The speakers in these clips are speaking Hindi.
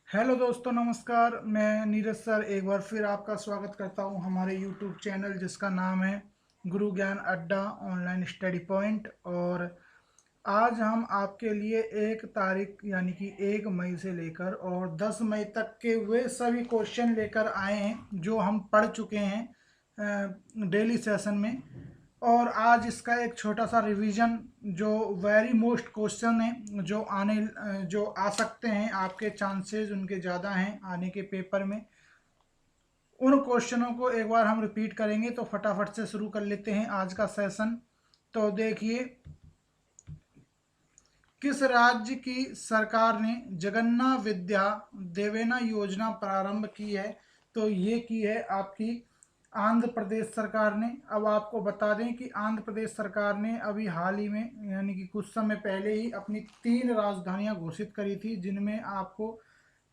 हेलो दोस्तों, नमस्कार। मैं नीरज सर एक बार फिर आपका स्वागत करता हूं हमारे यूट्यूब चैनल जिसका नाम है गुरु ज्ञान अड्डा ऑनलाइन स्टडी पॉइंट। और आज हम आपके लिए 1 तारीख यानी कि 1 मई से लेकर और 10 मई तक के वे सभी क्वेश्चन लेकर आए हैं जो हम पढ़ चुके हैं डेली सेशन में। और आज इसका एक छोटा सा रिवीजन, जो वेरी मोस्ट क्वेश्चन है जो आ सकते हैं, आपके चांसेस उनके ज़्यादा हैं आने के पेपर में, उन क्वेश्चनों को एक बार हम रिपीट करेंगे। तो फटाफट से शुरू कर लेते हैं आज का सेशन। तो देखिए, किस राज्य की सरकार ने जगन्नाथ विद्या देवेना योजना प्रारंभ की है? तो ये की है आपकी आंध्र प्रदेश सरकार ने। अब आपको बता दें कि आंध्र प्रदेश सरकार ने अभी हाल ही में यानी कि कुछ समय पहले ही अपनी 3 राजधानियां घोषित करी थी, जिनमें आपको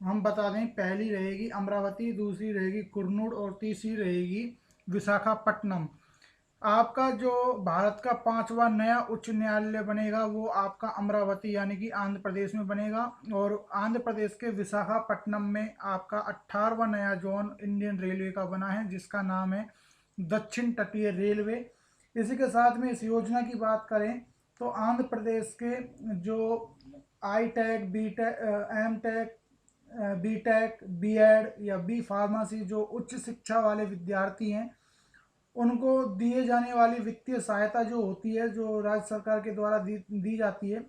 हम बता दें, पहली रहेगी अमरावती, दूसरी रहेगी कुर्नूल और तीसरी रहेगी विशाखापट्टनम। आपका जो भारत का 5वां नया उच्च न्यायालय बनेगा वो आपका अमरावती यानी कि आंध्र प्रदेश में बनेगा। और आंध्र प्रदेश के विशाखापट्टनम में आपका 18वां नया जोन इंडियन रेलवे का बना है, जिसका नाम है दक्षिण तटीय रेलवे। इसी के साथ में इस योजना की बात करें तो आंध्र प्रदेश के जो I tech, B tech, M tech, B tech, B Ed या बी फार्मेसी जो उच्च शिक्षा वाले विद्यार्थी हैं, उनको दिए जाने वाली वित्तीय सहायता जो होती है, जो राज्य सरकार के द्वारा दी जाती है,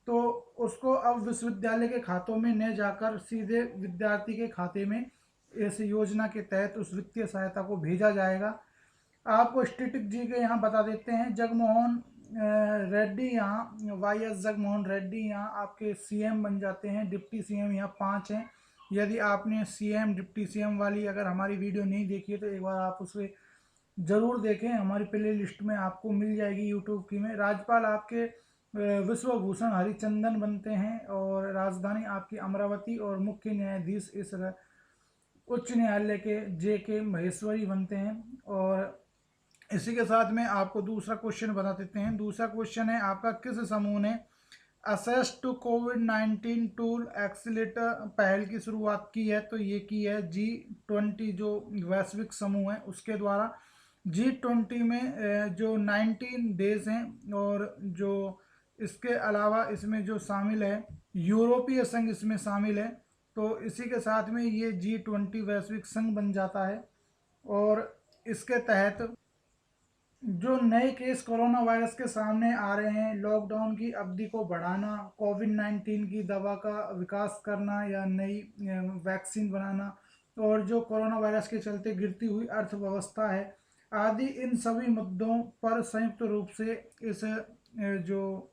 तो उसको अब विश्वविद्यालय के खातों में न जाकर सीधे विद्यार्थी के खाते में इस योजना के तहत उस वित्तीय सहायता को भेजा जाएगा। आपको स्टेटिक जी के यहाँ बता देते हैं। जगमोहन रेड्डी यहाँ, वाई एस जगमोहन रेड्डी यहाँ आपके सीएम बन जाते हैं। डिप्टी सीएम यहाँ 5 हैं। यदि आपने सीएम डिप्टी सीएम वाली अगर हमारी वीडियो नहीं देखी है तो एक बार आप उसे ज़रूर देखें, हमारी प्ले लिस्ट में आपको मिल जाएगी यूट्यूब की में। राज्यपाल आपके विश्वभूषण हरिचंदन बनते हैं और राजधानी आपकी अमरावती, और मुख्य न्यायाधीश इस उच्च न्यायालय के जे के महेश्वरी बनते हैं। और इसी के साथ में आपको दूसरा क्वेश्चन बता देते हैं। दूसरा क्वेश्चन है आपका, किस समूह ने असेस टू कोविड-19 टूल एक्सीलेटर पहल की शुरुआत की है? तो ये की है G20 जो वैश्विक समूह है उसके द्वारा। G20 में जो 19 देश हैं, और जो इसके अलावा इसमें जो शामिल है यूरोपीय संघ इसमें शामिल है। तो इसी के साथ में ये G20 वैश्विक संघ बन जाता है। और इसके तहत जो नए केस कोरोना वायरस के सामने आ रहे हैं, लॉकडाउन की अवधि को बढ़ाना, कोविड-19 की दवा का विकास करना या नई वैक्सीन बनाना, और जो कोरोना वायरस के चलते गिरती हुई अर्थव्यवस्था है आदि, इन सभी मुद्दों पर संयुक्त रूप से इस जो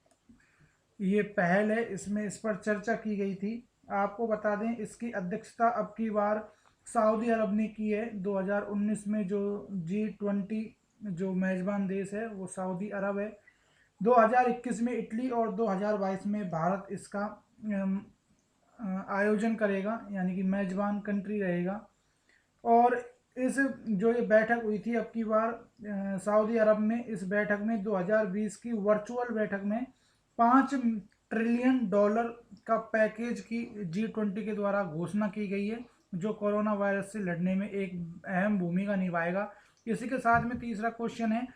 ये पहल है इसमें इस पर चर्चा की गई थी। आपको बता दें, इसकी अध्यक्षता अब की बार सऊदी अरब ने की है। 2019 में जो G20 जो मेजबान देश है वो सऊदी अरब है। 2021 में इटली और 2022 में भारत इसका आयोजन करेगा, यानी कि मेजबान कंट्री रहेगा। और इस जो ये बैठक हुई थी अब की बार सऊदी अरब में, इस बैठक में 2020 की वर्चुअल बैठक में $5 ट्रिलियन का पैकेज की G20 के द्वारा घोषणा की गई है, जो कोरोना वायरस से लड़ने में एक अहम भूमिका निभाएगा। इसी के साथ में तीसरा क्वेश्चन है,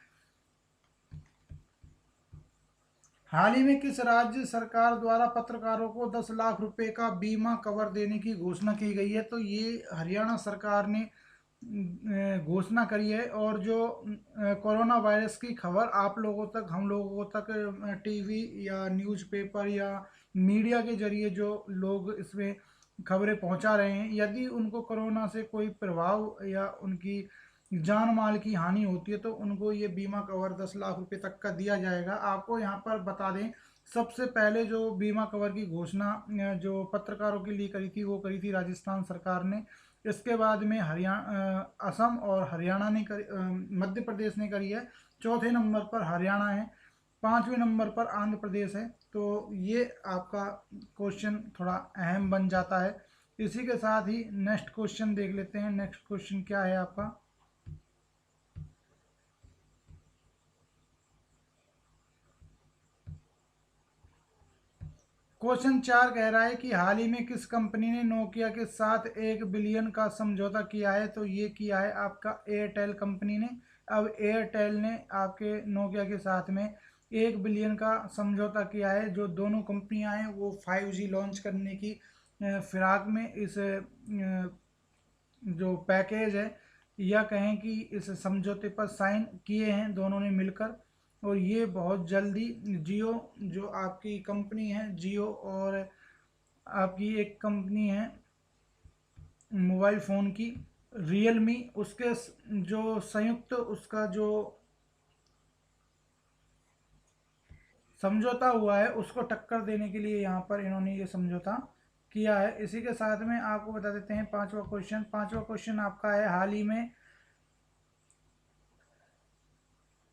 हाल ही में किस राज्य सरकार द्वारा पत्रकारों को 10 लाख रुपए का बीमा कवर देने की घोषणा की गई है? तो ये हरियाणा सरकार ने घोषणा करी है। और जो कोरोना वायरस की खबर आप लोगों तक, हम लोगों तक टीवी या न्यूज़पेपर या मीडिया के जरिए जो लोग इसमें खबरें पहुंचा रहे हैं, यदि उनको कोरोना से कोई प्रभाव या उनकी जान माल की हानि होती है तो उनको ये बीमा कवर 10 लाख रुपए तक का दिया जाएगा। आपको यहाँ पर बता दें, सबसे पहले जो बीमा कवर की घोषणा जो पत्रकारों के लिए करी थी वो करी थी राजस्थान सरकार ने। इसके बाद में असम और हरियाणा ने मध्य प्रदेश ने करी है। चौथे नंबर पर हरियाणा है। 5वें नंबर पर आंध्र प्रदेश है। तो ये आपका क्वेश्चन थोड़ा अहम बन जाता है। इसी के साथ ही नेक्स्ट क्वेश्चन देख लेते हैं। नेक्स्ट क्वेश्चन क्या है आपका, क्वेश्चन 4 कह रहा है कि हाल ही में किस कंपनी ने नोकिया के साथ 1 बिलियन का समझौता किया है, तो ये किया है आपका एयरटेल कंपनी ने। अब एयरटेल ने आपके नोकिया के साथ में 1 बिलियन का समझौता किया है। जो दोनों कंपनियां हैं वो 5G लॉन्च करने की फिराक में इस जो पैकेज है या कहें कि इस समझौते पर साइन किए हैं दोनों ने मिलकर। और ये बहुत जल्दी जियो, जो आपकी कंपनी है जियो, और आपकी एक कंपनी है मोबाइल फ़ोन की रियलमी, उसके जो संयुक्त उसका जो समझौता हुआ है उसको टक्कर देने के लिए यहाँ पर इन्होंने ये समझौता किया है। इसी के साथ में आपको बता देते हैं पांचवा क्वेश्चन आपका है, हाल ही में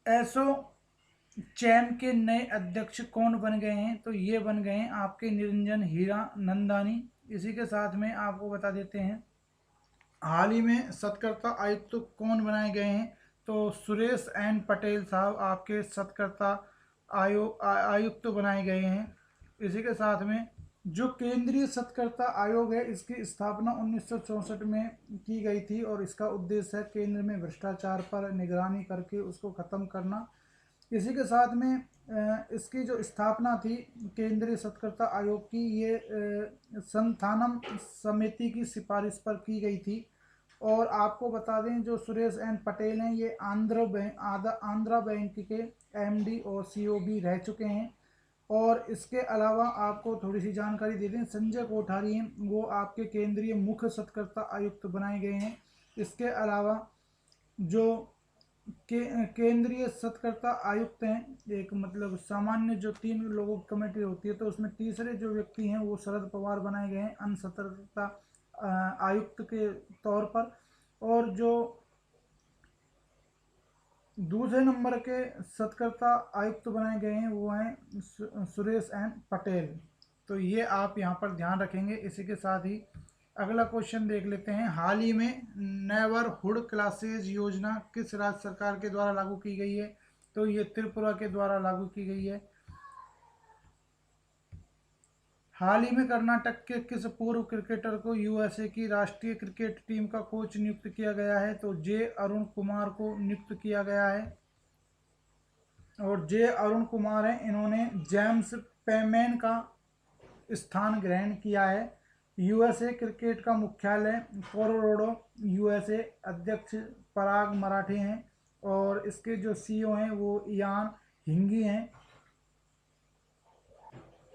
एसो चैम के नए अध्यक्ष कौन बन गए हैं, तो ये बन गए हैं आपके निरंजन हीरा नंदानी। इसी के साथ में आपको बता देते हैं हाल ही में सत्कर्ता आयुक्त कौन बनाए गए हैं, तो सुरेश एन पटेल साहब आपके सत्कर्ता आयुक्त बनाए गए हैं। इसी के साथ में जो केंद्रीय सत्कर्ता आयोग है इसकी स्थापना 1964 में की गई थी और इसका उद्देश्य है केंद्र में भ्रष्टाचार पर निगरानी करके उसको ख़त्म करना। इसी के साथ में इसकी जो स्थापना थी केंद्रीय सत्कर्ता आयोग की, ये संथानम समिति की सिफारिश पर की गई थी। और आपको बता दें जो सुरेश एन पटेल हैं ये आंध्रा बैंक के एमडी और सीओ भी रह चुके हैं। और इसके अलावा आपको थोड़ी सी जानकारी दे दें, संजय कोठारी हैं वो आपके केंद्रीय मुख्य सत्कर्ता आयुक्त बनाए गए हैं। इसके अलावा जो केंद्रीय सत्कर्ता आयुक्त हैं, एक मतलब सामान्य जो 3 लोगों की कमेटी होती है, तो उसमें तीसरे जो व्यक्ति हैं वो शरद पवार बनाए गए हैं अन्य सत्कर्ता आयुक्त के तौर पर। और जो दूसरे नंबर के सत्कर्ता आयुक्त बनाए गए हैं वो हैं सुरेश एन पटेल। तो ये आप यहाँ पर ध्यान रखेंगे। इसी के साथ ही अगला क्वेश्चन देख लेते हैं, हाल ही में नेबरहुड क्लासेज योजना किस राज्य सरकार के द्वारा लागू की गई है, तो ये त्रिपुरा के द्वारा लागू की गई है। हाल ही में कर्नाटक के किस पूर्व क्रिकेटर को यूएसए की राष्ट्रीय क्रिकेट टीम का कोच नियुक्त किया गया है, तो जे अरुण कुमार को नियुक्त किया गया है। और जे अरुण कुमार हैं इन्होंने जेम्स पेमैन का स्थान ग्रहण किया है। यूएसए क्रिकेट का मुख्यालय कोलोराडो यूएसए, अध्यक्ष पराग मराठे हैं और इसके जो सीईओ हैं वो इयान हिंगी हैं।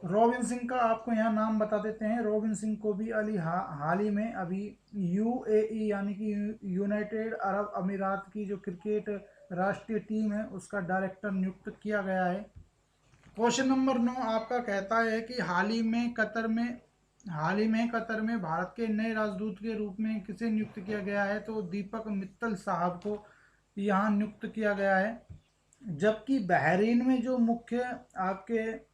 रॉबिन सिंह का आपको यहाँ नाम बता देते हैं, रॉबिन सिंह को भी हाल ही में अभी यूएई यानी कि यूनाइटेड अरब अमीरात की जो क्रिकेट राष्ट्रीय टीम है उसका डायरेक्टर नियुक्त किया गया है। क्वेश्चन नंबर 9 आपका कहता है कि हाल ही में कतर में भारत के नए राजदूत के रूप में किसे नियुक्त किया गया है, तो दीपक मित्तल साहब को यहाँ नियुक्त किया गया है। जबकि बहरीन में जो मुख्य आपके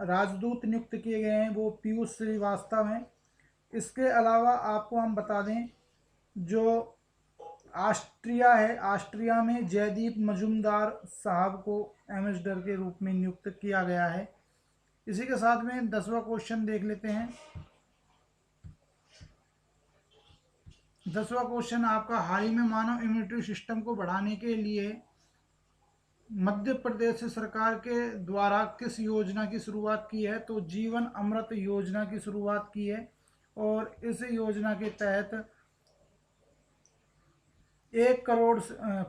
राजदूत नियुक्त किए गए हैं वो पीयूष श्रीवास्तव हैं। इसके अलावा आपको हम बता दें जो ऑस्ट्रिया है, ऑस्ट्रिया में जयदीप मजूमदार साहब को एम्बेसडर के रूप में नियुक्त किया गया है। इसी के साथ में 10वां क्वेश्चन देख लेते हैं। 10वां क्वेश्चन आपका, हाल ही में मानव इम्यूनिटी सिस्टम को बढ़ाने के लिए मध्य प्रदेश सरकार के द्वारा किस योजना की शुरुआत की है, तो जीवन अमृत योजना की शुरुआत की है। और इस योजना के तहत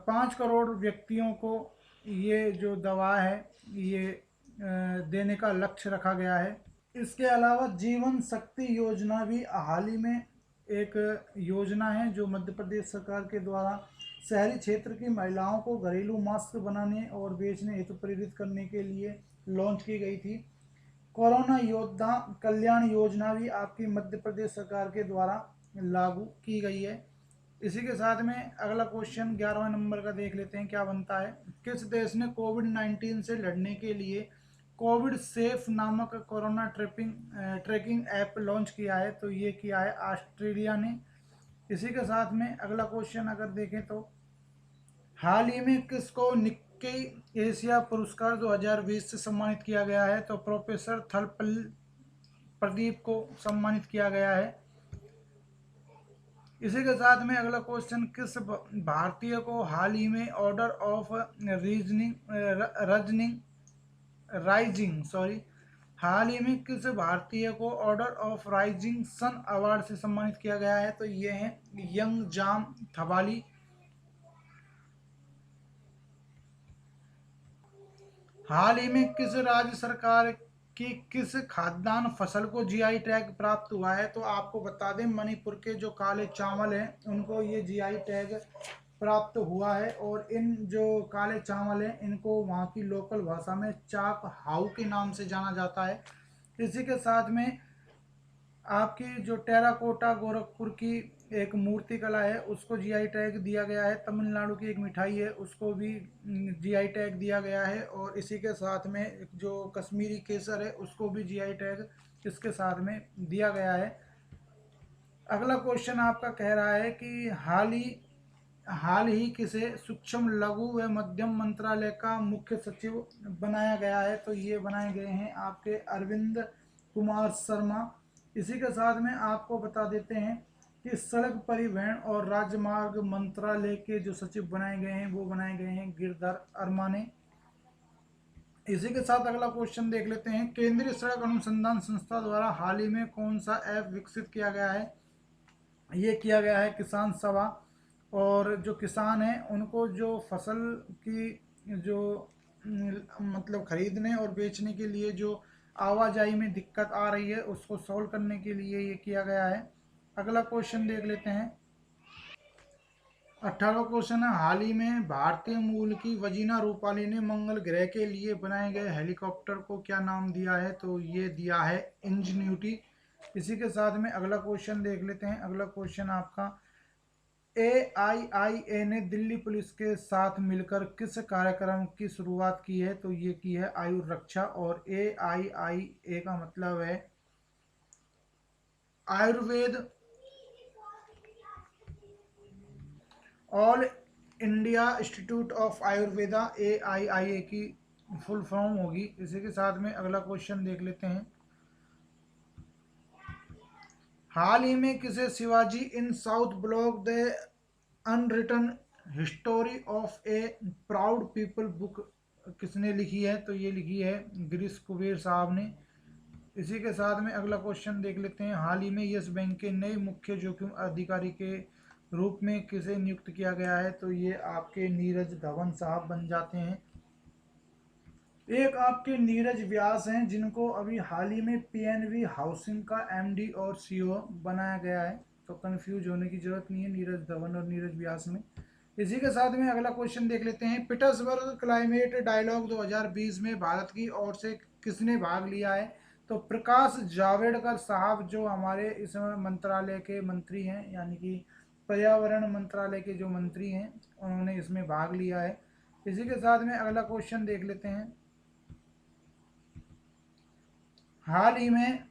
5 करोड़ व्यक्तियों को ये जो दवा है ये देने का लक्ष्य रखा गया है। इसके अलावा जीवन शक्ति योजना भी हाल ही में एक योजना है जो मध्य प्रदेश सरकार के द्वारा शहरी क्षेत्र की महिलाओं को घरेलू मास्क बनाने और बेचने हेतु प्रेरित करने के लिए लॉन्च की गई थी। कोरोना योद्धा कल्याण योजना भी आपकी मध्य प्रदेश सरकार के द्वारा लागू की गई है। इसी के साथ में अगला क्वेश्चन 11वें नंबर का देख लेते हैं क्या बनता है। किस देश ने कोविड-19 से लड़ने के लिए कोविड सेफ नामक कोरोना ट्रैकिंग ऐप लॉन्च किया है, तो ये किया है ऑस्ट्रेलिया ने। इसी के साथ में अगला क्वेश्चन अगर देखें तो हाल ही में किसको निक्केई एशिया पुरस्कार 2020 से सम्मानित किया गया है, तो प्रोफेसर प्रदीप को सम्मानित किया गया है। इसी के साथ में अगला क्वेश्चन, किस भारतीय को हाल ही में ऑर्डर ऑफ हाल ही में किस भारतीय को order of rising sun award से सम्मानित किया गया है? तो ये है यंग जाम थवाली। हाल ही में किस राज्य सरकार की किस खाद्यान्न फसल को जीआई टैग प्राप्त हुआ है? तो आपको बता दें, मणिपुर के जो काले चावल हैं उनको ये जीआई टैग प्राप्त हुआ है। और इन जो काले चावल हैं इनको वहाँ की लोकल भाषा में चाक हाउ के नाम से जाना जाता है। इसी के साथ में आपकी जो टेराकोटा गोरखपुर की एक मूर्ति कला है उसको जीआई टैग दिया गया है। तमिलनाडु की एक मिठाई है उसको भी जीआई टैग दिया गया है। और इसी के साथ में जो कश्मीरी केसर है उसको भी जीआई टैग इसके साथ में दिया गया है। अगला क्वेश्चन आपका कह रहा है कि हाल ही किसे सूक्ष्म लघु व मध्यम मंत्रालय का मुख्य सचिव बनाया गया है? तो ये बनाए गए हैं आपके अरविंद कुमार शर्मा। इसी के साथ में आपको बता देते हैं कि सड़क परिवहन और राजमार्ग मंत्रालय के जो सचिव बनाए गए हैं वो बनाए गए हैं गिरधर अरमाने। इसी के साथ अगला क्वेश्चन देख लेते हैं, केंद्रीय सड़क अनुसंधान संस्था द्वारा हाल ही में कौन सा ऐप विकसित किया गया है? ये किया गया है किसान सभा। और जो किसान हैं उनको जो फसल की जो मतलब खरीदने और बेचने के लिए जो आवाजाही में दिक्कत आ रही है उसको सॉल्व करने के लिए ये किया गया है। अगला क्वेश्चन देख लेते हैं, 18वां क्वेश्चन है, हाल ही में भारतीय मूल की वजीना रूपाली ने मंगल ग्रह के लिए बनाए गए हेलीकॉप्टर को क्या नाम दिया है? तो ये दिया है इंजन्यूटी। इसी के साथ में अगला क्वेश्चन देख लेते हैं। अगला क्वेश्चन आपका, AIIA ने दिल्ली पुलिस के साथ मिलकर किस कार्यक्रम की शुरुआत की है? तो ये की है आयुर रक्षा। और AIIA का मतलब है Ayurveda all India institute of Ayurveda, AIIA की फुल फॉर्म होगी। इसी के साथ में अगला क्वेश्चन देख लेते हैं, हाल ही में किसे Shivaji in South Block the unwritten history of a proud people book किसने लिखी है? तो ये लिखी है गिरीश कुबेर साहब ने। इसी के साथ में अगला क्वेश्चन देख लेते हैं, हाल ही में यस बैंक के नए मुख्य जोखिम अधिकारी के रूप में किसे नियुक्त किया गया है? तो ये आपके नीरज धवन साहब बन जाते हैं। एक आपके नीरज व्यास हैं जिनको अभी हाल ही में PNB हाउसिंग का MD और CEO बनाया गया है। तो कंफ्यूज होने की जरूरत नहीं है नीरज धवन और नीरज व्यास में। इसी के साथ में अगला क्वेश्चन देख लेते हैं, पीटर्सबर्ग क्लाइमेट डायलॉग 2020 में भारत की ओर से किसने भाग लिया है? तो प्रकाश जावड़ेकर साहब जो हमारे इस मंत्रालय के मंत्री हैं, यानी कि पर्यावरण मंत्रालय के जो मंत्री हैं, उन्होंने इसमें भाग लिया है। इसी के साथ में अगला क्वेश्चन देख लेते हैं, हाल ही में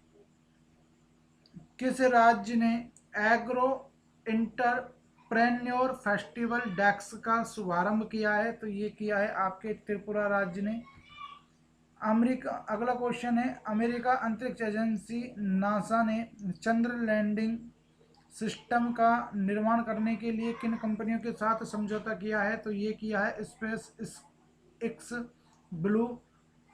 किस राज्य ने एग्रो इंटरप्रेन्योर फेस्टिवल डेक्स का शुभारंभ किया है? तो ये किया है आपके त्रिपुरा राज्य ने। अमेरिका, अगला क्वेश्चन है, अमेरिका अंतरिक्ष एजेंसी नासा ने चंद्र लैंडिंग सिस्टम का निर्माण करने के लिए किन कंपनियों के साथ समझौता किया है? तो ये किया है स्पेस एक्स, ब्लू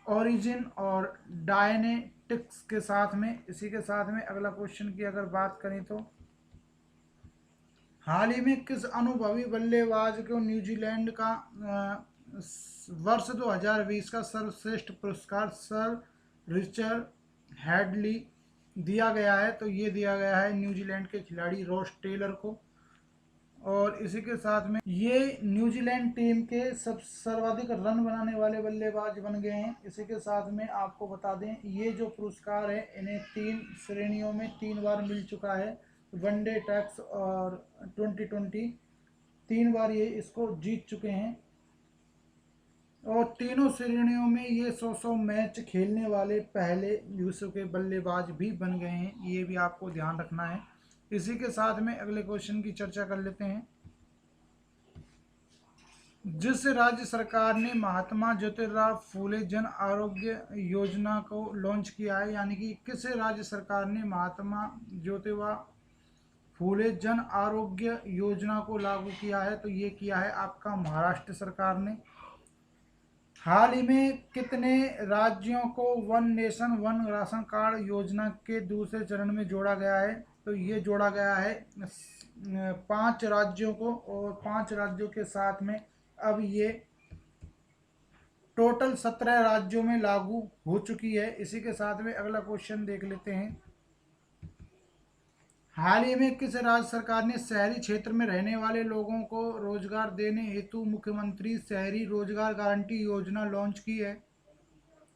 ओरिजिन और डायनेटिक्स के साथ में। इसी के साथ में अगला क्वेश्चन की अगर बात करें तो, हाल ही में किस अनुभवी बल्लेबाज को न्यूजीलैंड का वर्ष 2020 का सर्वश्रेष्ठ पुरस्कार सर रिचर्ड हैडली दिया गया है? तो ये दिया गया है न्यूजीलैंड के खिलाड़ी रॉस टेलर को। और इसी के साथ में ये न्यूजीलैंड टीम के सर्वाधिक रन बनाने वाले बल्लेबाज बन गए हैं। इसी के साथ में आपको बता दें, ये जो पुरस्कार है इन्हें 3 श्रेणियों में 3 बार मिल चुका है, वनडे, टेस्ट और 2020। 3 बार ये इसको जीत चुके हैं और तीनों श्रेणियों में ये 100 मैच खेलने वाले पहले विश्व के बल्लेबाज भी बन गए हैं, ये भी आपको ध्यान रखना है। इसी के साथ में अगले क्वेश्चन की चर्चा कर लेते हैं, जिस राज्य सरकार ने महात्मा ज्योतिराव फूले जन आरोग्य योजना को लॉन्च किया है, यानी कि किस राज्य सरकार ने महात्मा ज्योतिराव फूले जन आरोग्य योजना को लागू किया है, तो ये किया है आपका महाराष्ट्र सरकार ने। हाल ही में कितने राज्यों को one nation one ration card योजना के दूसरे चरण में जोड़ा गया है, तो ये जोड़ा गया है 5 राज्यों को, और 5 राज्यों के साथ में अब ये टोटल 17 राज्यों में लागू हो चुकी है। इसी के साथ में अगला क्वेश्चन देख लेते हैं। हाल ही में किस राज्य सरकार ने शहरी क्षेत्र में रहने वाले लोगों को रोजगार देने हेतु मुख्यमंत्री शहरी रोजगार गारंटी योजना लॉन्च की है?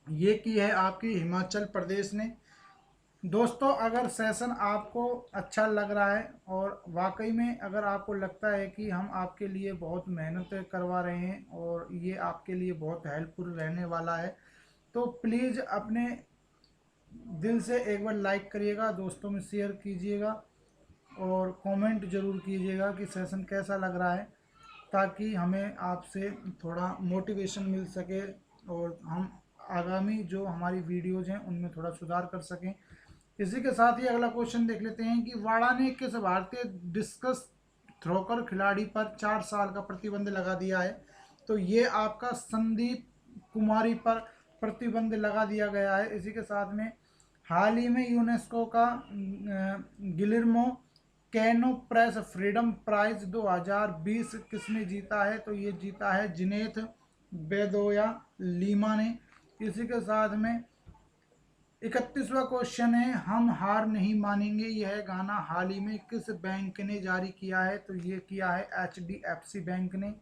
ये की है आपकी हिमाचल प्रदेश ने। दोस्तों, अगर सेशन आपको अच्छा लग रहा है और वाकई में अगर आपको लगता है कि हम आपके लिए बहुत मेहनत करवा रहे हैं और ये आपके लिए बहुत हेल्पफुल रहने वाला है, तो प्लीज़ अपने दिल से एक बार लाइक करिएगा, दोस्तों में शेयर कीजिएगा और कमेंट ज़रूर कीजिएगा कि सेशन कैसा लग रहा है, ताकि हमें आपसे थोड़ा मोटिवेशन मिल सके और हम आगामी जो हमारी वीडियोज़ हैं उनमें थोड़ा सुधार कर सकें। इसी के साथ ही अगला क्वेश्चन देख लेते हैं कि वाड़ा ने किस भारतीय डिस्कस थ्रोकर खिलाड़ी पर 4 साल का प्रतिबंध लगा दिया है? तो ये आपका संदीप कुमारी पर प्रतिबंध लगा दिया गया है। इसी के साथ में हाल ही में यूनेस्को का गिलिर्मो कैनो प्रेस फ्रीडम प्राइज 2020 किसने जीता है? तो ये जीता है जिनेथ बेदोया लीमा ने। इसी के साथ में 31वां क्वेश्चन है, हम हार नहीं मानेंगे यह गाना हाल ही में किस बैंक ने जारी किया है? तो ये किया है HDFC बैंक ने।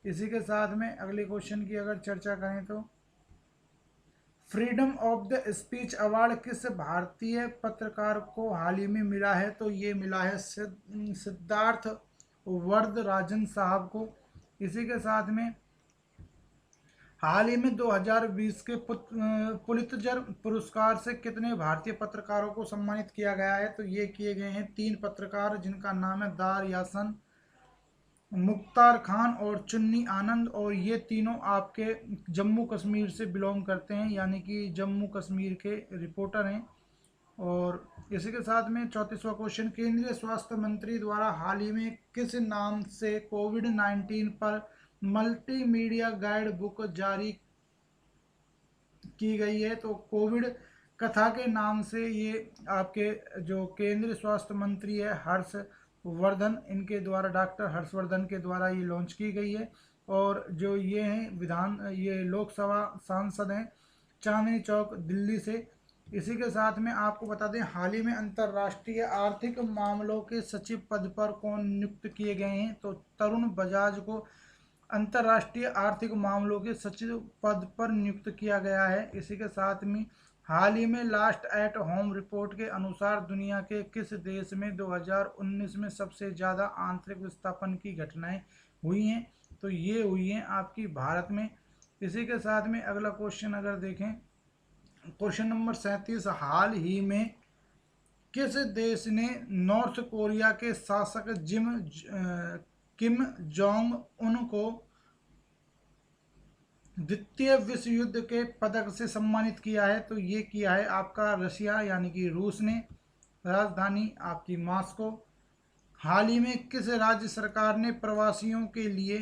इसी के साथ में अगले क्वेश्चन की अगर चर्चा करें तो freedom of the speech award किस भारतीय पत्रकार को हाल ही में मिला है? तो ये मिला है सिद्धार्थ वरदराजन साहब को। इसी के साथ में हाल ही में 2020 के पुलित्जर पुरस्कार से कितने भारतीय पत्रकारों को सम्मानित किया गया है? तो ये किए गए हैं 3 पत्रकार, जिनका नाम है दार यासन, मुख्तार खान और चुन्नी आनंद, और ये तीनों आपके जम्मू कश्मीर से बिलोंग करते हैं, यानी कि जम्मू कश्मीर के रिपोर्टर हैं। और इसी के साथ में 34वां क्वेश्चन, केंद्रीय स्वास्थ्य मंत्री द्वारा हाल ही में किस नाम से कोविड-19 पर मल्टीमीडिया गाइड बुक जारी की गई है? तो कोविड कथा के नाम से ये आपके जो केंद्रीय स्वास्थ्य मंत्री है हर्षवर्धन, इनके द्वारा, डॉक्टर हर्षवर्धन के द्वारा ये लॉन्च की गई है। और जो ये हैं ये लोकसभा सांसद हैं चांदनी चौक दिल्ली से। इसी के साथ में आपको बता दें, हाल ही में अंतर्राष्ट्रीय आर्थिक मामलों के सचिव पद पर कौन नियुक्त किए गए हैं? तो तरुण बजाज को अंतर्राष्ट्रीय आर्थिक मामलों के सचिव पद पर नियुक्त किया गया है। इसी के साथ में हाल ही में लास्ट एट होम रिपोर्ट के अनुसार दुनिया के किस देश में 2019 में सबसे ज़्यादा आंतरिक विस्थापन की घटनाएं हुई हैं? तो ये हुई हैं आपकी भारत में। इसी के साथ में अगला क्वेश्चन अगर देखें, क्वेश्चन नंबर 37, हाल ही में किस देश ने नॉर्थ कोरिया के शासक किम जोंग उन को द्वितीय विश्व युद्ध के पदक से सम्मानित किया है? तो ये किया है आपका रशिया, यानी कि रूस ने। राजधानी आपकी मॉस्को। हाल ही में किस राज्य सरकार ने प्रवासियों के लिए,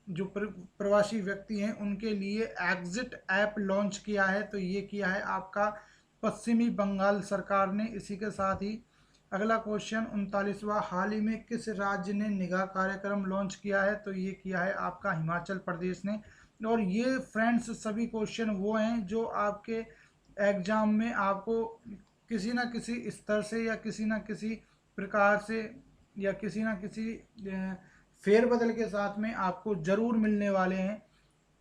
जो प्रवासी व्यक्ति हैं उनके लिए एग्जिट ऐप लॉन्च किया है? तो ये किया है आपका पश्चिमी बंगाल सरकार ने। इसी के साथ ही अगला क्वेश्चन 39वां, हाल ही में किस राज्य ने निगाह कार्यक्रम लॉन्च किया है? तो ये किया है आपका हिमाचल प्रदेश ने। और ये फ्रेंड्स सभी क्वेश्चन वो हैं जो आपके एग्जाम में आपको किसी ना किसी स्तर से या किसी ना किसी प्रकार से या किसी ना किसी फेरबदल के साथ में आपको जरूर मिलने वाले हैं।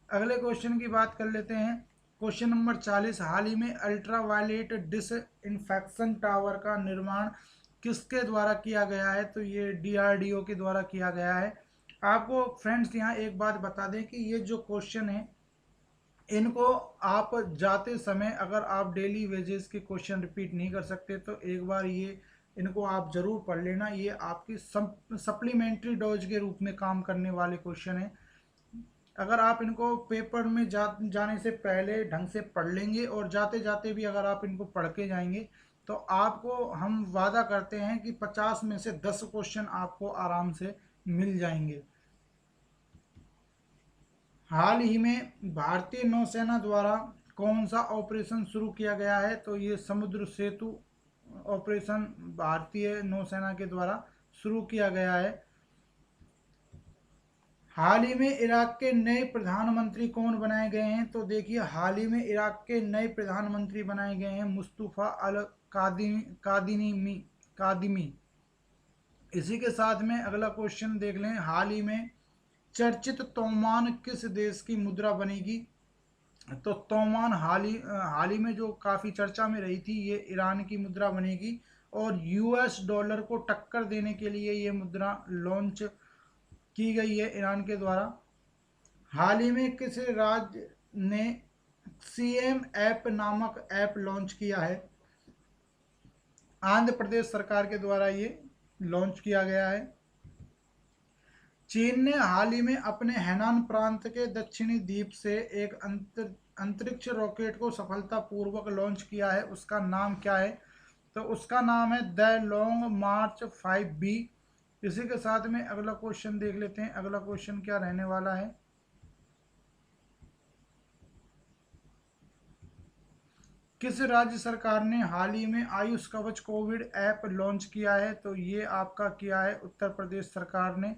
अगले क्वेश्चन की बात कर लेते हैं, क्वेश्चन नंबर 40, हाल ही में अल्ट्रावायलेट डिसइंफेक्शन टावर का निर्माण किसके द्वारा किया गया है? तो ये DRDO के द्वारा किया गया है। आपको फ्रेंड्स यहाँ एक बात बता दें कि ये जो क्वेश्चन है इनको आप जाते समय अगर आप डेली वेजेस के क्वेश्चन रिपीट नहीं कर सकते तो एक बार ये इनको आप जरूर पढ़ लेना। ये आपकी सप्लीमेंट्री डोज के रूप में काम करने वाले क्वेश्चन हैं। अगर आप इनको पेपर में जाने से पहले ढंग से पढ़ लेंगे और जाते जाते भी अगर आप इनको पढ़ के जाएंगे तो आपको हम वादा करते हैं कि 50 में से 10 क्वेश्चन आपको आराम से मिल जाएंगे। हाल ही में भारतीय नौसेना द्वारा कौन सा ऑपरेशन शुरू किया गया है? तो ये समुद्र सेतु ऑपरेशन भारतीय नौसेना के द्वारा शुरू किया गया है। हाल ही में इराक के नए प्रधानमंत्री कौन बनाए गए हैं? तो देखिए, हाल ही में इराक के नए प्रधानमंत्री बनाए गए हैं मुस्तफा अल कादिमी। इसी के साथ में अगला क्वेश्चन देख लें, हाल ही में चर्चित तोमान किस देश की मुद्रा बनेगी? तो तोमान हाल ही में जो काफ़ी चर्चा में रही थी, ये ईरान की मुद्रा बनेगी और यूएस डॉलर को टक्कर देने के लिए ये मुद्रा लॉन्च की गई है ईरान के द्वारा। हाल ही में किस राज्य ने सीएम ऐप नामक ऐप लॉन्च किया है? आंध्र प्रदेश सरकार के द्वारा ये लॉन्च किया गया है। चीन ने हाल ही में अपने हैनान प्रांत के दक्षिणी द्वीप से एक अंतरिक्ष रॉकेट को सफलतापूर्वक लॉन्च किया है, उसका नाम क्या है? तो उसका नाम है द लॉन्ग मार्च 5B। इसी के साथ में अगला क्वेश्चन देख लेते हैं, अगला क्वेश्चन क्या रहने वाला है। किस राज्य सरकार ने हाल ही में आयुष कवच कोविड ऐप लॉन्च किया है? तो ये आपका किया है उत्तर प्रदेश सरकार ने।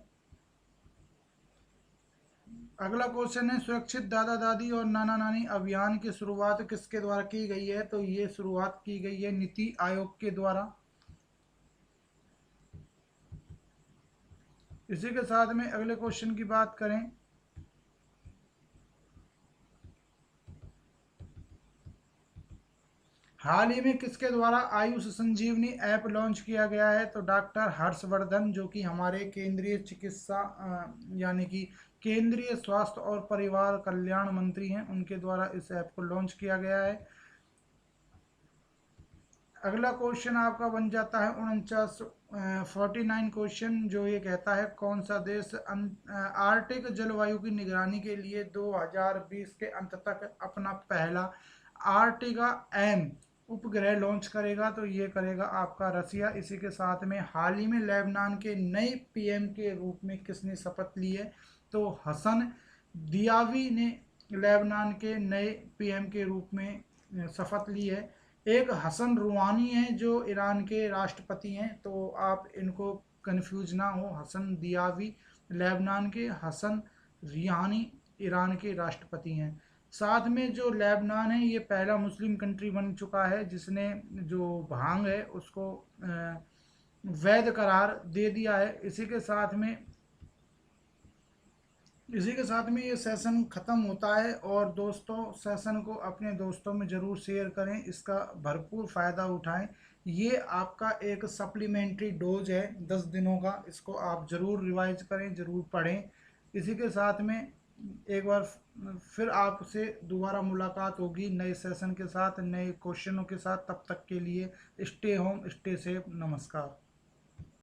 अगला क्वेश्चन है, सुरक्षित दादा दादी और नाना नानी अभियान की शुरुआत किसके द्वारा की गई है? तो ये शुरुआत की गई है नीति आयोग के द्वारा। इसी के साथ में अगले क्वेश्चन की बात करें, हाल ही में किसके द्वारा आयुष संजीवनी ऐप लॉन्च किया गया है? तो डॉक्टर हर्षवर्धन, जो कि हमारे केंद्रीय चिकित्सा यानी कि केंद्रीय स्वास्थ्य और परिवार कल्याण मंत्री हैं, उनके द्वारा इस ऐप को लॉन्च किया गया है। अगला क्वेश्चन आपका बन जाता है 49 क्वेश्चन, जो ये कहता है कौन सा देश आर्कटिक जलवायु की निगरानी के लिए 2020 के अंत तक अपना पहला आर्टिका एम उपग्रह लॉन्च करेगा? तो ये करेगा आपका रसिया। इसी के साथ में हाल ही में लेबनान के नए पीएम के रूप में किसने शपथ ली है? तो हसन दियावी ने लेबनान के नए पीएम के रूप में शपथ ली है। एक हसन रूहानी है जो ईरान के राष्ट्रपति हैं, तो आप इनको कंफ्यूज ना हो। हसन दियावी लेबनान के, हसन रिहानी ईरान के राष्ट्रपति हैं। साथ में जो लेबनान है ये पहला मुस्लिम कंट्री बन चुका है जिसने जो भांग है उसको वैध करार दे दिया है। इसी के साथ में ये सेशन ख़त्म होता है। और दोस्तों, सेशन को अपने दोस्तों में ज़रूर शेयर करें, इसका भरपूर फ़ायदा उठाएं। ये आपका एक सप्लीमेंट्री डोज है 10 दिनों का, इसको आप ज़रूर रिवाइज करें, ज़रूर पढ़ें। इसी के साथ में एक बार फिर आपसे दोबारा मुलाकात होगी नए सेशन के साथ, नए क्वेश्चनों के साथ। तब तक के लिए स्टे होम, स्टे सेफ, नमस्कार।